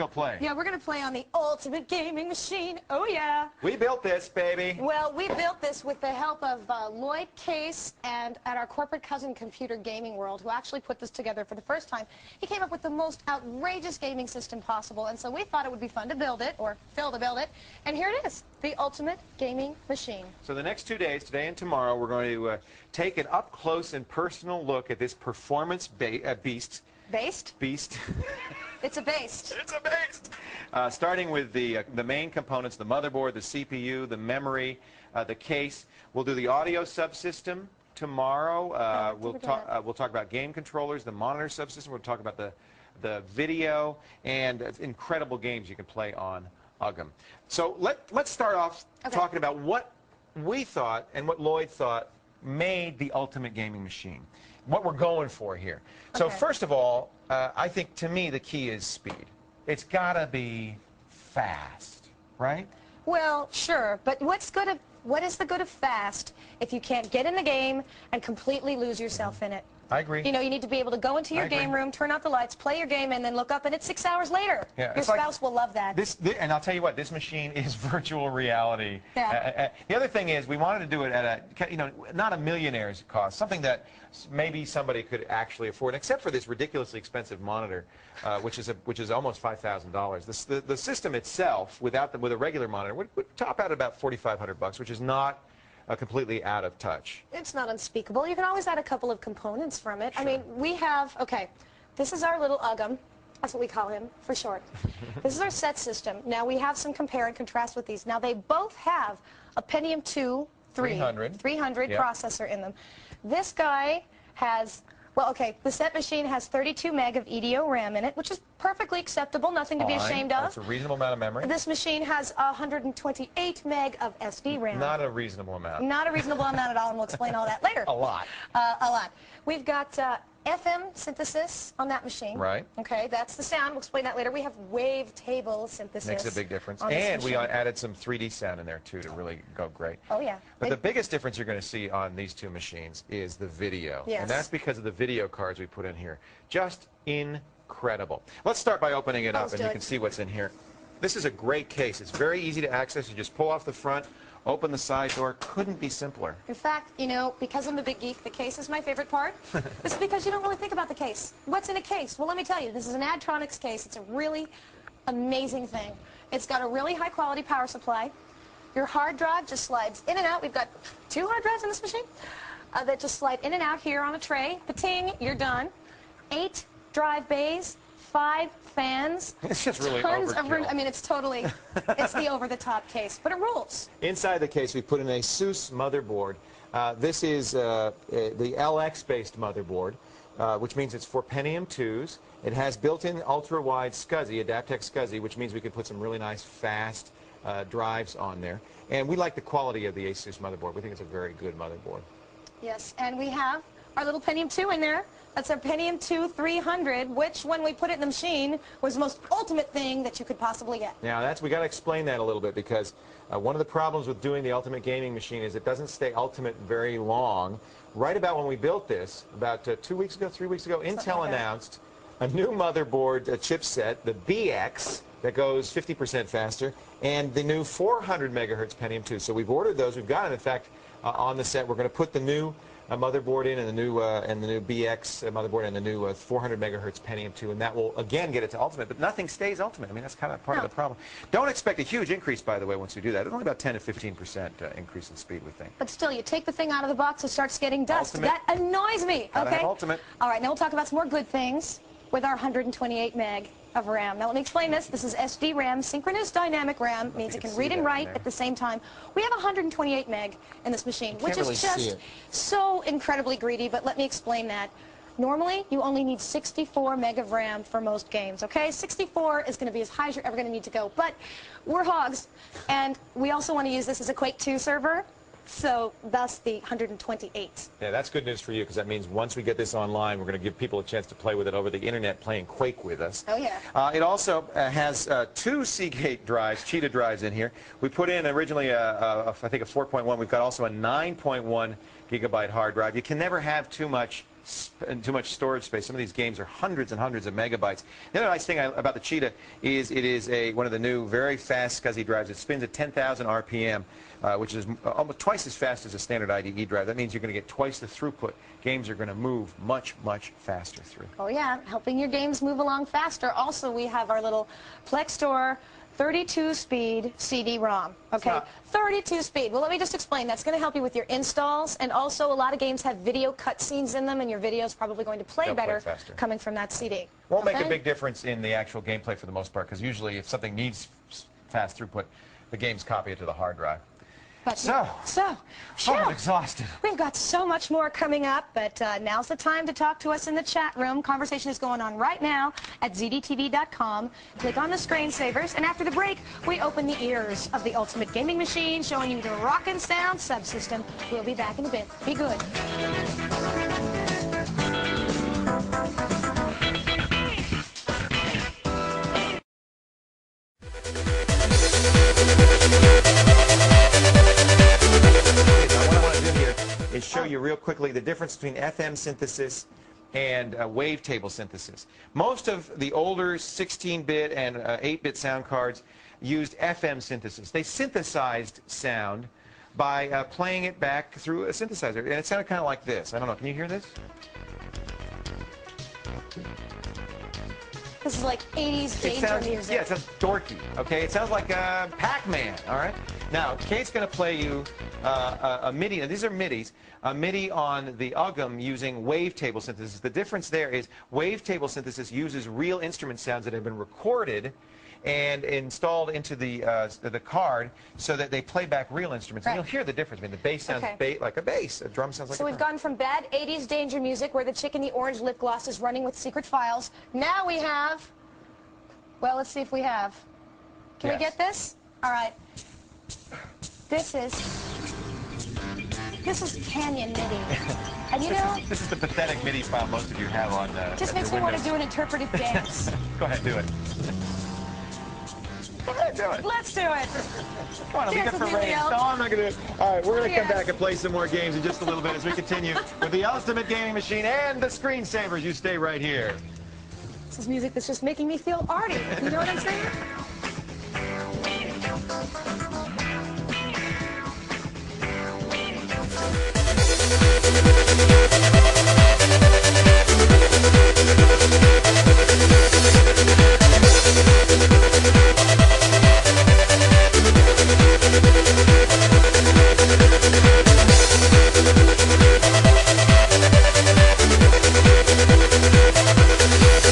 play? Yeah, we're going to play on the ultimate gaming machine. Oh, yeah. We built this, baby. Well, we built this with the help of Lloyd Case and at our corporate cousin Computer Gaming World, who actually put this together for the first time. He came up with the most outrageous gaming system possible, and so we thought it would be fun to build it, or Phil to build it, and here it is, the ultimate gaming machine. So the next 2 days, today and tomorrow, we're going to take an up-close and personal look at this performance beast. Based? Beast. It's a based. It's a beast. Starting with the main components, the motherboard, the CPU, the memory, the case. We'll do the audio subsystem tomorrow. We'll talk about game controllers, the monitor subsystem. We'll talk about the video and incredible games you can play on UGM. So let's start off talking about what we thought and what Lloyd thought made the ultimate gaming machine. What we're going for here. So first of all, I think to me the key is speed. It's got to be fast, right? Well, sure, but what is the good of fast if you can't get in the game and completely lose yourself in it? I agree. You know, you need to be able to go into your game room, turn out the lights, play your game, and then look up, and it's 6 hours later. Yeah, your spouse will love that. And I'll tell you what, this machine is virtual reality. Yeah. The other thing is, we wanted to do it at a, not a millionaire's cost, something that maybe somebody could actually afford, except for this ridiculously expensive monitor, which is almost $5,000. The system itself, with a regular monitor, would top out at about $4,500, which is not completely out of touch. It's not unspeakable. You can always add a couple of components from it. Sure. I mean, we have, this is our little UGM. That's what we call him for short. This is our set system. Now, we have some compare and contrast with these. Now, they both have a Pentium 2 300 yep. processor in them. This guy has, well, the set machine has 32 meg of EDO RAM in it, which is perfectly acceptable, nothing to be ashamed of. That's a reasonable amount of memory. This machine has 128 meg of SD RAM. Not a reasonable amount. Not a reasonable amount at all, and we'll explain all that later. A lot. A lot. We've got FM synthesis on that machine. Right. Okay, that's the sound. We'll explain that later. We have wavetable synthesis. Makes a big difference. And we added some 3D sound in there, too, to really go great. Oh, yeah. But the biggest difference you're going to see on these two machines is the video. Yes. And that's because of the video cards we put in here. Just incredible. Let's start by opening it up, and you can see what's in here. This is a great case. It's very easy to access. You just pull off the front, open the side door. Couldn't be simpler. In fact, you know, because I'm a big geek, the case is my favorite part. This is because you don't really think about the case. What's in a case? Well, let me tell you, this is an Adtronics case. It's a really amazing thing. It's got a really high-quality power supply. Your hard drive just slides in and out. We've got 2 hard drives in this machine that just slide in and out here on a tray. Ba-ting, you're done. 8 drive bays, 5 fans. It's just really tons overkill. of room. I mean, it's totally, it's the over-the-top case, but it rules. Inside the case, we put in a ASUS motherboard. This is the LX-based motherboard, which means it's for Pentium 2s. It has built-in ultra-wide SCSI, Adaptec SCSI, which means we could put some really nice, fast drives on there. And we like the quality of the ASUS motherboard. We think it's a very good motherboard. Yes, and we have our little Pentium 2 in there. That's our Pentium 2 300, which, when we put it in the machine, was the most ultimate thing that you could possibly get. Now, we got to explain that a little bit, because one of the problems with doing the ultimate gaming machine is it doesn't stay ultimate very long. Right about when we built this, about 2 weeks ago, 3 weeks ago, Intel announced a new motherboard chipset, the BX, that goes 50% faster, and the new 400 megahertz Pentium 2. So we've ordered those. We've got them, in fact, on the set. We're going to put the new motherboard in, and the new BX motherboard, and the new 400 megahertz Pentium 2, and that will again get it to ultimate. But nothing stays ultimate. I mean, that's kind of part of the problem. Don't expect a huge increase, by the way, once we do that. It's only about 10 to 15% increase in speed, we think. But still, you take the thing out of the box, it starts getting dust. Ultimate. That annoys me. Okay. Ultimate. All right. Now we'll talk about some more good things with our 128 meg of RAM. Now let me explain this. This is SD RAM, synchronous dynamic RAM, means it can read and write at the same time. We have 128 meg in this machine, which is just so incredibly greedy, but let me explain that. Normally, you only need 64 meg of RAM for most games, okay? 64 is going to be as high as you're ever going to need to go, but we're hogs, and we also want to use this as a Quake 2 server. So, thus the 128. Yeah, that's good news for you, because that means once we get this online, we're going to give people a chance to play with it over the internet, playing Quake with us. Oh, yeah. It also has 2 Seagate drives, cheetah drives in here. We put in originally, I think, a 4.1. We've got also a 9.1 gigabyte hard drive. You can never have too much too much storage space. Some of these games are hundreds and hundreds of megabytes. The other nice thing about the Cheetah is it is one of the new very fast SCSI drives. It spins at 10,000 RPM, which is almost twice as fast as a standard IDE drive. That means you're going to get twice the throughput. Games are going to move much, much faster through. Oh yeah, helping your games move along faster. Also, we have our little Plex Store 32-speed CD-ROM, okay? 32-speed. Well, let me just explain. That's going to help you with your installs, and also a lot of games have video cutscenes in them, and your video is probably going to play better coming from that CD. Won't make a big difference in the actual gameplay for the most part, because usually if something needs fast throughput, the games copy it to the hard drive. I'm exhausted. We've got so much more coming up, but now's the time to talk to us in the chat room. Conversation is going on right now at zdtv.com. Click on the Screen Savers, and after the break, we open the ears of the ultimate gaming machine, showing you the rockin' sound subsystem. We'll be back in a bit. Be good. Show you real quickly the difference between FM synthesis and wavetable synthesis. Most of the older 16-bit and 8-bit sound cards used FM synthesis. They synthesized sound by playing it back through a synthesizer, and it sounded kind of like this. I don't know, can you hear this? This is like 80s danger music. Yeah, it sounds dorky, okay? It sounds like Pac-Man, all right? Now, Kate's going to play you a MIDI. Now, these are MIDIs. A MIDI on the UGM using wavetable synthesis. The difference there is wavetable synthesis uses real instrument sounds that have been recorded and installed into the card so that they play back real instruments. And you'll hear the difference. I mean, the bass sounds like a bass. A drum sounds like a drum. So we've gone from bad 80s danger music where the chick in the orange lip gloss is running with secret files. Now we have, well, let's see if we have. Can we get this? All right. This is Canyon MIDI. And you know, this is the pathetic MIDI file most of you have on just makes me want to do an interpretive dance. Go ahead, do it. Go ahead, do it. Let's do it. Come on, it'll be good for ratings. No, I'm not going to do it. All right, we're going to come back and play some more games in just a little bit as we continue with the ultimate gaming machine and the Screen Savers. You stay right here. This is music that's just making me feel arty. You know what I'm saying?